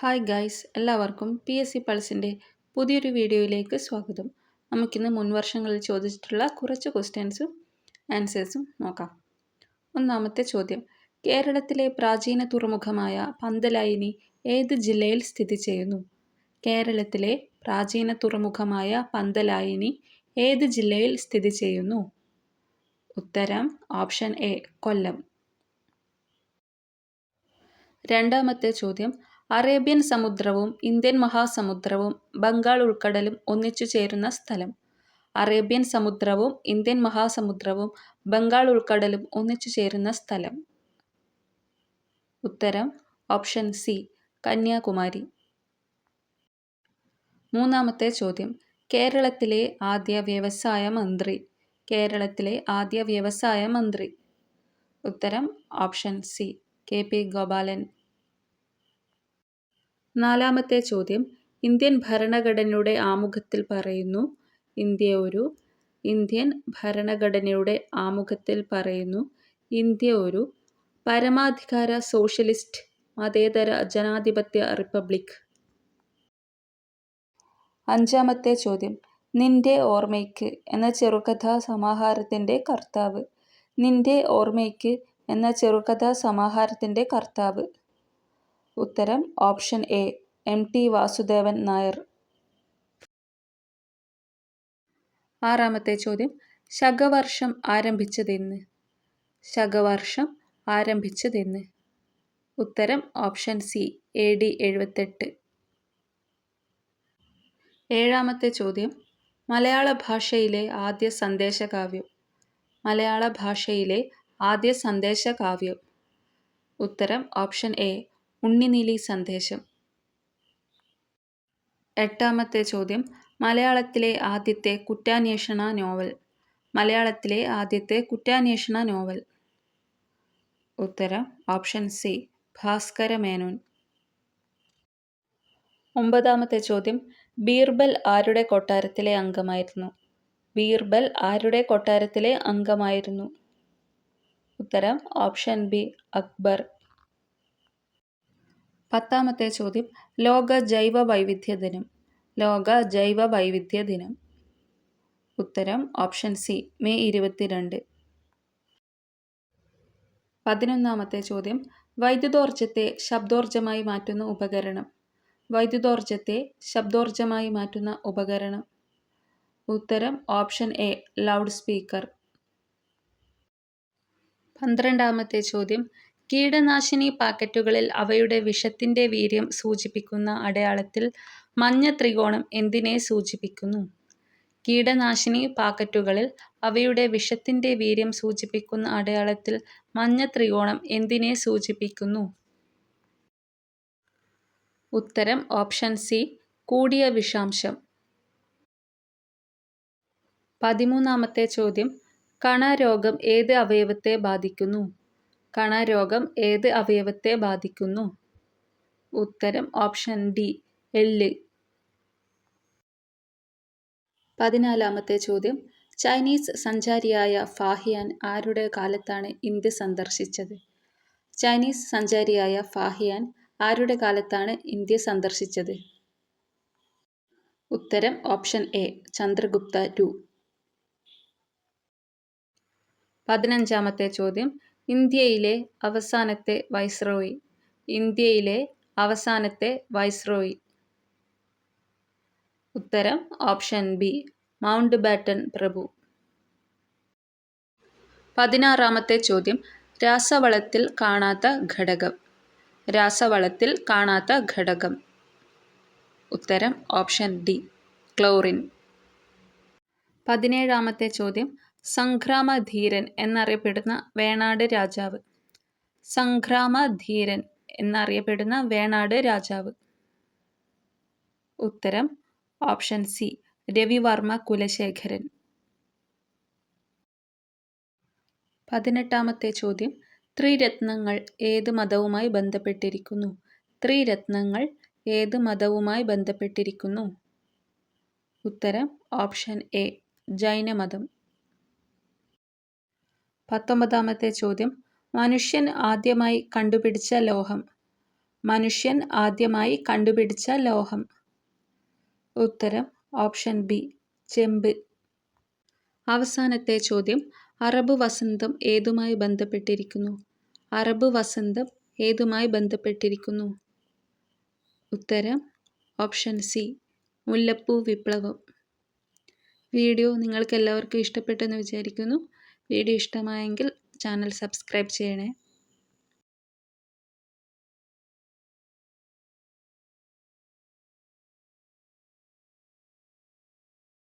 Hi guys, എല്ലാവർക്കും PSC പൾസിൻ്റെ പുതിയൊരു വീഡിയോയിലേക്ക് സ്വാഗതം. നമുക്കിന്ന് മുൻവർഷങ്ങളിൽ ചോദിച്ചിട്ടുള്ള കുറച്ച് ക്വസ്റ്റ്യൻസും ആൻസേഴ്സും നോക്കാം. ഒന്നാമത്തെ ചോദ്യം, കേരളത്തിലെ പ്രാചീന തുറമുഖമായ പന്തലായിനി ഏത് ജില്ലയിൽ സ്ഥിതി ചെയ്യുന്നു? കേരളത്തിലെ പ്രാചീന തുറമുഖമായ പന്തലായിനി ഏത് ജില്ലയിൽ സ്ഥിതി ചെയ്യുന്നു? ഉത്തരം ഓപ്ഷൻ എ, കൊല്ലം. രണ്ടാമത്തെ ചോദ്യം, അറേബ്യൻ സമുദ്രവും ഇന്ത്യൻ മഹാസമുദ്രവും ബംഗാൾ ഉൾക്കടലും ഒന്നിച്ചു ചേരുന്ന സ്ഥലം. അറേബ്യൻ സമുദ്രവും ഇന്ത്യൻ മഹാസമുദ്രവും ബംഗാൾ ഉൾക്കടലും ഒന്നിച്ചു ചേരുന്ന സ്ഥലം. ഉത്തരം ഓപ്ഷൻ സി, കന്യാകുമാരി. മൂന്നാമത്തെ ചോദ്യം, കേരളത്തിലെ ആദ്യ വ്യവസായ മന്ത്രി. കേരളത്തിലെ ആദ്യ വ്യവസായ മന്ത്രി. ഉത്തരം ഓപ്ഷൻ സി, KP ഗോപാലൻ. നാലാമത്തെ ചോദ്യം, ഇന്ത്യൻ ഭരണഘടനയുടെ ആമുഖത്തിൽ പറയുന്നു. ഇന്ത്യൻ ഭരണഘടനയുടെ ആമുഖത്തിൽ പറയുന്നു ഇന്ത്യ ഒരു പരമാധികാര സോഷ്യലിസ്റ്റ് മതേതര ജനാധിപത്യ റിപ്പബ്ലിക്. അഞ്ചാമത്തെ ചോദ്യം, നിന്റെ ഓർമ്മയ്ക്ക് എന്ന ചെറുകഥാ സമാഹാരത്തിൻ്റെ കർത്താവ്. നിന്റെ ഓർമ്മയ്ക്ക് എന്ന ചെറുകഥാ സമാഹാരത്തിൻ്റെ കർത്താവ്. ഉത്തരം option A, MT Vasudevan Nair. ആറാമത്തെ ചോദ്യം, ശകവർഷം ആരംഭിച്ചതെന്ന്. ശകവർഷം ആരംഭിച്ചതെന്ന്. ഉത്തരം ഓപ്ഷൻ സി, AD 78. ഏഴാമത്തെ ചോദ്യം, മലയാള ഭാഷയിലെ ആദ്യ സന്ദേശകാവ്യം. മലയാള ഭാഷയിലെ ആദ്യ സന്ദേശകാവ്യം. ഉത്തരം ഓപ്ഷൻ എ, ഉണ്ണിനീലി സന്ദേശം. എട്ടാമത്തെ ചോദ്യം, മലയാളത്തിലെ ആദ്യത്തെ കുറ്റാന്വേഷണ നോവൽ. മലയാളത്തിലെ ആദ്യത്തെ കുറ്റാന്വേഷണ നോവൽ. ഉത്തരം ഓപ്ഷൻ സി, ഭാസ്കര മേനോൻ. ഒമ്പതാമത്തെ ചോദ്യം, ബീർബൽ ആരുടെ കൊട്ടാരത്തിലെ അംഗമായിരുന്നു? ബീർബൽ ആരുടെ കൊട്ടാരത്തിലെ അംഗമായിരുന്നു? ഉത്തരം ഓപ്ഷൻ ബി, അക്ബർ. പത്താമത്തെ ചോദ്യം, ലോക ജൈവ വൈവിധ്യ ദിനം. ലോക ജൈവ വൈവിധ്യ ദിനം. ഉത്തരം ഓപ്ഷൻ സി, മെയ് 22. 11ാമത്തെ ചോദ്യം, വൈദ്യുതോർജ്ജത്തെ ശബ്ദോർജ്ജമായി മാറ്റുന്ന ഉപകരണം. വൈദ്യുതോർജ്ജത്തെ ശബ്ദോർജ്ജമായി മാറ്റുന്ന ഉപകരണം. ഉത്തരം ഓപ്ഷൻ എ, ലൗഡ് സ്പീക്കർ. 12ാമത്തെ ചോദ്യം, കീടനാശിനി പാക്കറ്റുകളിൽ അവയുടെ വിഷത്തിന്റെ വീര്യം സൂചിപ്പിക്കുന്ന അടയാളത്തിൽ മഞ്ഞ ത്രികോണം എന്തിനെ സൂചിപ്പിക്കുന്നു? കീടനാശിനി പാക്കറ്റുകളിൽ അവയുടെ വിഷത്തിന്റെ വീര്യം സൂചിപ്പിക്കുന്ന അടയാളത്തിൽ മഞ്ഞ ത്രികോണം എന്തിനെ സൂചിപ്പിക്കുന്നു? ഉത്തരം ഓപ്ഷൻ സി, കൂടിയ വിഷാംശം. 13ാമത്തെ ചോദ്യം, കണരോഗം ഏത് അവയവത്തെ ബാധിക്കുന്നു? കണരോഗം ഏത് അവയവത്തെ ബാധിക്കുന്നു? ഉത്തരം ഓപ്ഷൻ ഡി, എല്ല്. 14ാമത്തെ ചോദ്യം, ചൈനീസ് സഞ്ചാരിയായ ഫാഹിയാൻ ആരുടെ കാലത്താണ് ഇന്ത്യ സന്ദർശിച്ചത്? ചൈനീസ് സഞ്ചാരിയായ ഫാഹിയാൻ ആരുടെ കാലത്താണ് ഇന്ത്യ സന്ദർശിച്ചത്? ഉത്തരം ഓപ്ഷൻ എ, ചന്ദ്രഗുപ്ത II. 15ാമത്തെ ചോദ്യം, ഇന്ത്യയിലെ അവസാനത്തെ വൈസ്രോയി. ഇന്ത്യയിലെ അവസാനത്തെ വൈസ്രോയി. ഉത്തരം ഓപ്ഷൻ ബി, മൗണ്ട് ബാറ്റൻ പ്രഭു. 16ാമത്തെ ചോദ്യം, രാസവളത്തിൽ കാണാത്ത ഘടകം. രാസവളത്തിൽ കാണാത്ത ഘടകം. ഉത്തരം ഓപ്ഷൻ ഡി, ക്ലോറിൻ. 17ാമത്തെ ചോദ്യം, സംഗ്രാമധീരൻ എന്നറിയപ്പെടുന്ന വേണാട് രാജാവ്. സംഗ്രാമധീരൻ എന്നറിയപ്പെടുന്ന വേണാട് രാജാവ്. ഉത്തരം ഓപ്ഷൻ സി, രവിവർമ്മ കുലശേഖരൻ. 18ാമത്തെ ചോദ്യം, ത്രിരത്നങ്ങൾ ഏത് മതവുമായി ബന്ധപ്പെട്ടിരിക്കുന്നു? ത്രിരത്നങ്ങൾ ഏത് മതവുമായി ബന്ധപ്പെട്ടിരിക്കുന്നു? ഉത്തരം ഓപ്ഷൻ എ, ജൈനമതം. 19ാമത്തെ ചോദ്യം, മനുഷ്യൻ ആദ്യമായി കണ്ടുപിടിച്ച ലോഹം. മനുഷ്യൻ ആദ്യമായി കണ്ടുപിടിച്ച ലോഹം? ഉത്തരം ഓപ്ഷൻ ബി ചെമ്പ്. അവസാനത്തെ ചോദ്യം, അറബ് വസന്തം ഏതുമായി ബന്ധപ്പെട്ടിരിക്കുന്നു? അറബ് വസന്തം ഏതുമായി ബന്ധപ്പെട്ടിരിക്കുന്നു? ഉത്തരം ഓപ്ഷൻ സി മുല്ലപ്പൂ വിപ്ലവം. വീഡിയോ നിങ്ങൾക്ക് എല്ലാവർക്കും ഇഷ്ടപ്പെട്ടെന്ന് വിചാരിക്കുന്നു. വീഡിയോ ഇഷ്ടമായെങ്കിൽ ചാനൽ സബ്സ്ക്രൈബ് ചെയ്യണേ.